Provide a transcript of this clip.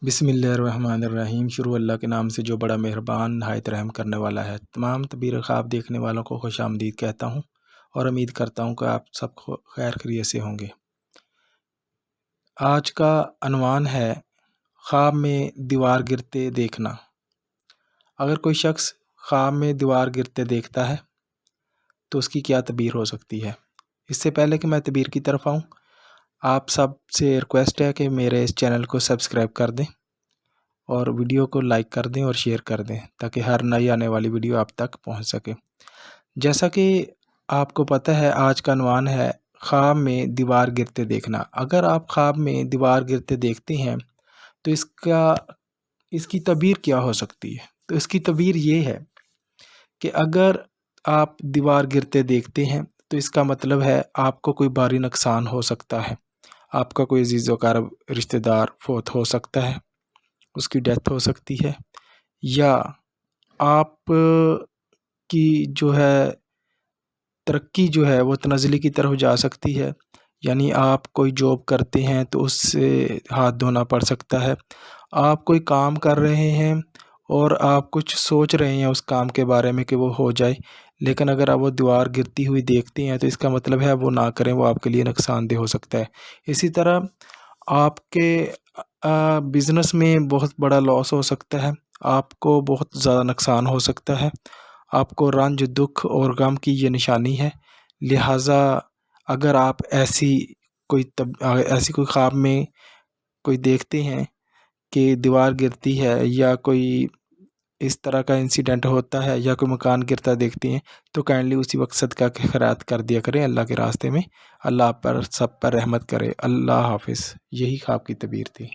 بسم اللہ الرحمن الرحیم۔ شروع اللہ کے نام سے جو بڑا مہربان نہایت رحم کرنے والا ہے۔ تمام تعبیر خواب دیکھنے والوں کو خوش آمدید کہتا ہوں اور امید کرتا ہوں کہ آپ سب خیر خیریت سے ہوں گے۔ آج کا عنوان ہے خواب میں دیوار گرتے دیکھنا۔ اگر کوئی شخص خواب میں دیوار گرتے دیکھتا ہے تو اس کی کیا تعبیر ہو سکتی ہے؟ اس سے پہلے کہ میں تعبیر کی طرف آؤں، آپ سب سے ریکویسٹ ہے کہ میرے اس چینل کو سبسکرائب کر دیں اور ویڈیو کو لائک کر دیں اور شیئر کر دیں تاکہ ہر نئی آنے والی ویڈیو آپ تک پہنچ سکے۔ جیسا کہ آپ کو پتہ ہے، آج کا عنوان ہے خواب میں دیوار گرتے دیکھنا۔ اگر آپ خواب میں دیوار گرتے دیکھتے ہیں تو اس کی تعبیر کیا ہو سکتی ہے؟ تو اس کی تعبیر یہ ہے کہ اگر آپ دیوار گرتے دیکھتے ہیں تو اس کا مطلب ہے آپ کو کوئی بھاری نقصان ہو سکتا ہے، آپ کا کوئی عزیز و اقارب رشتہ دار فوت ہو سکتا ہے، اس کی ڈیتھ ہو سکتی ہے، یا آپ کی جو ہے ترقی جو ہے وہ تنزلی کی طرف جا سکتی ہے، یعنی آپ کوئی جاب کرتے ہیں تو اس سے ہاتھ دھونا پڑ سکتا ہے، آپ کوئی کام کر رہے ہیں اور آپ کچھ سوچ رہے ہیں اس کام کے بارے میں کہ وہ ہو جائے، لیکن اگر آپ وہ دیوار گرتی ہوئی دیکھتے ہیں تو اس کا مطلب ہے وہ نہ کریں، وہ آپ کے لیے نقصان دہ ہو سکتا ہے۔ اسی طرح آپ کے بزنس میں بہت بڑا لاس ہو سکتا ہے، آپ کو بہت زیادہ نقصان ہو سکتا ہے، آپ کو رنج دکھ اور غم کی یہ نشانی ہے۔ لہٰذا اگر آپ ایسی کوئی خواب میں کوئی دیکھتے ہیں کہ دیوار گرتی ہے یا کوئی اس طرح کا انسیڈنٹ ہوتا ہے یا کوئی مکان گرتا دیکھتے ہیں تو کائنڈلی اسی وقت صدقہ کے خیرات کر دیا کریں اللہ کے راستے میں۔ اللہ آپ پر سب پر رحمت کرے۔ اللہ حافظ۔ یہی خواب کی تعبیر تھی۔